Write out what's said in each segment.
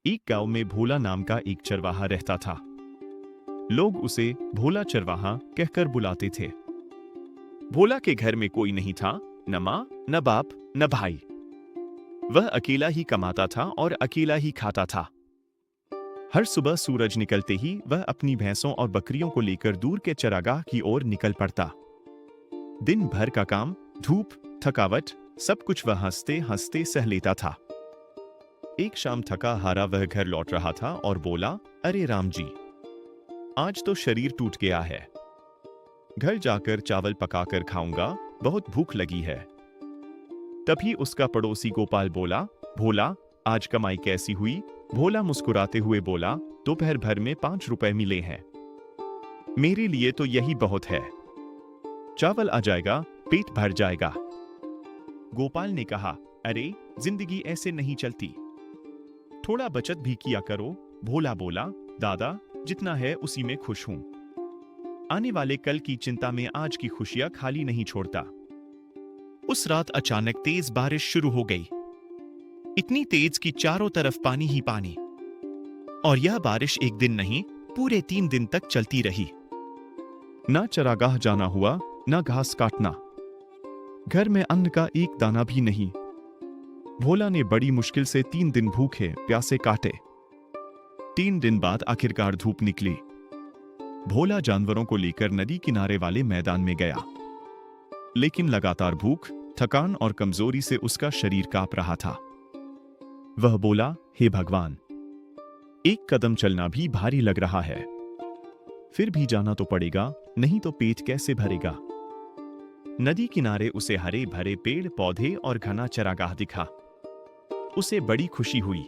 एक गांव में भोला नाम का एक चरवाहा रहता था। लोग उसे भोला चरवाहा कहकर बुलाते थे। भोला के घर में कोई नहीं था, न माँ, न बाप, न भाई। वह अकेला ही कमाता था और अकेला ही खाता था। हर सुबह सूरज निकलते ही वह अपनी भैंसों और बकरियों को लेकर दूर के चरागाह की ओर निकल पड़ता। दिन भर का काम, धूप, थकावट, सब कुछ वह हंसते हंसते सह लेता था। एक शाम थका हारा वह घर लौट रहा था और बोला, अरे राम जी, आज तो शरीर टूट गया है। घर जाकर चावल पकाकर खाऊंगा, बहुत भूख लगी है। तभी उसका पड़ोसी गोपाल बोला, भोला, आज कमाई कैसी हुई? भोला मुस्कुराते हुए बोला, दोपहर भर में 5 रुपए मिले हैं। मेरे लिए तो यही बहुत है। चावल आ जाएगा, पेट भर जाएगा। गोपाल ने कहा, अरे जिंदगी ऐसे नहीं चलती, थोड़ा बचत भी किया करो। भोला बोला, दादा, जितना है उसी में खुश हूं। आने वाले कल की चिंता में आज की खुशियां खाली नहीं छोड़ता। उस रात अचानक तेज बारिश शुरू हो गई। इतनी तेज कि चारों तरफ पानी ही पानी। और यह बारिश एक दिन नहीं, पूरे 3 दिन तक चलती रही। ना चरागाह जाना हुआ, ना घास काटना। घर में अन्न का एक दाना भी नहीं। भोला ने बड़ी मुश्किल से 3 दिन भूखे प्यासे काटे। 3 दिन बाद आखिरकार धूप निकली। भोला जानवरों को लेकर नदी किनारे वाले मैदान में गया। लेकिन लगातार भूख, थकान और कमजोरी से उसका शरीर कांप रहा था। वह बोला, हे भगवान, एक कदम चलना भी भारी लग रहा है। फिर भी जाना तो पड़ेगा, नहीं तो पेट कैसे भरेगा। नदी किनारे उसे हरे भरे पेड़ पौधे और घना चरागाह दिखा। उसे बड़ी खुशी हुई।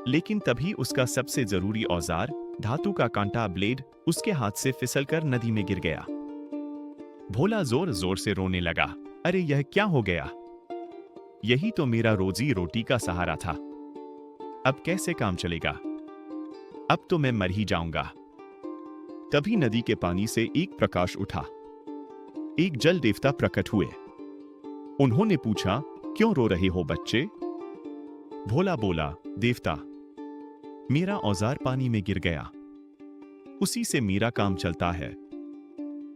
लेकिन तभी उसका सबसे जरूरी औजार, धातु का कांटा ब्लेड, उसके हाथ से फिसलकर नदी में गिर गया। भोला जोर जोर से रोने लगा, अरे यह क्या हो गया? यही तो मेरा रोजी रोटी का सहारा था। अब कैसे काम चलेगा? अब तो मैं मर ही जाऊंगा। तभी नदी के पानी से एक प्रकाश उठा। एक जल देवता प्रकट हुए। उन्होंने पूछा, क्यों रो रहे हो बच्चे? भोला बोला, देवता, मेरा औजार पानी में गिर गया। उसी से मेरा काम चलता है।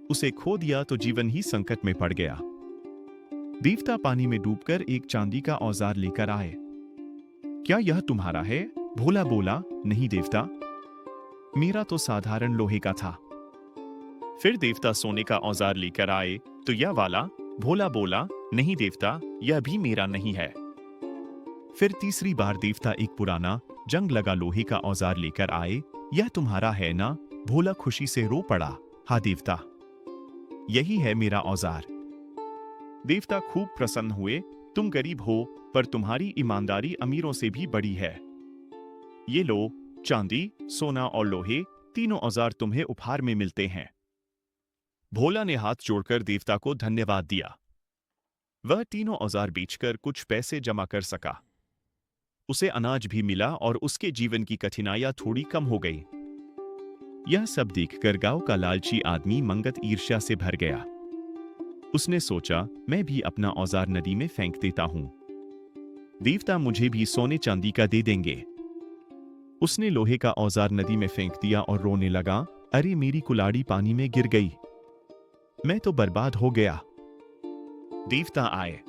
उसे खो दिया तो जीवन ही संकट में पड़ गया। देवता पानी में डूबकर एक चांदी का औजार लेकर आए। क्या यह तुम्हारा है? भोला बोला, नहीं देवता, मेरा तो साधारण लोहे का था। फिर देवता सोने का औजार लेकर आए, तो यह वाला? भोला बोला, नहीं देवता, यह भी मेरा नहीं है। फिर तीसरी बार देवता एक पुराना जंग लगा लोहे का औजार लेकर आए। यह तुम्हारा है ना? भोला खुशी से रो पड़ा, हाँ देवता, यही है मेरा औजार। देवता खूब प्रसन्न हुए, तुम गरीब हो, पर तुम्हारी ईमानदारी अमीरों से भी बड़ी है। ये लो, चांदी, सोना और लोहे, तीनों औजार तुम्हें उपहार में मिलते हैं। भोला ने हाथ जोड़कर देवता को धन्यवाद दिया। वह तीनों औजार बेचकर कुछ पैसे जमा कर सका। उसे अनाज भी मिला और उसके जीवन की कठिनाइयां थोड़ी कम हो गई। यह सब देखकर गांव का लालची आदमी मंगत ईर्ष्या से भर गया। उसने सोचा, मैं भी अपना औजार नदी में फेंक देता हूं। देवता मुझे भी सोने चांदी का दे देंगे। उसने लोहे का औजार नदी में फेंक दिया और रोने लगा, अरे मेरी कुल्हाड़ी पानी में गिर गई, मैं तो बर्बाद हो गया। देवता आए।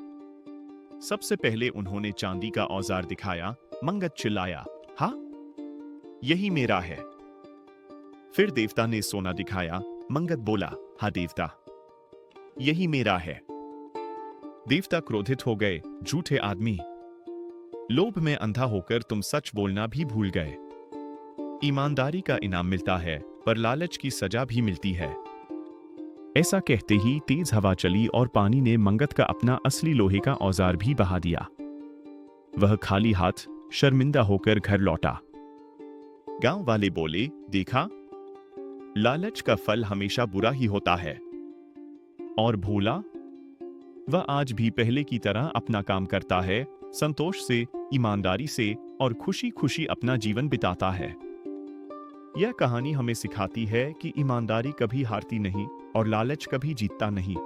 सबसे पहले उन्होंने चांदी का औजार दिखाया। मंगत चिल्लाया, हाँ, यही मेरा है। फिर देवता ने सोना दिखाया। मंगत बोला, हाँ देवता, यही मेरा है। देवता क्रोधित हो गए, झूठे आदमी, लोभ में अंधा होकर तुम सच बोलना भी भूल गए। ईमानदारी का इनाम मिलता है, पर लालच की सजा भी मिलती है। ऐसा कहते ही तेज हवा चली और पानी ने मंगत का अपना असली लोहे का औजार भी बहा दिया। वह खाली हाथ शर्मिंदा होकर घर लौटा। गांव वाले बोले, देखा, लालच का फल हमेशा बुरा ही होता है। और भोला, वह आज भी पहले की तरह अपना काम करता है, संतोष से, ईमानदारी से और खुशी खुशी अपना जीवन बिताता है। यह कहानी हमें सिखाती है कि ईमानदारी कभी हारती नहीं और लालच कभी जीतता नहीं।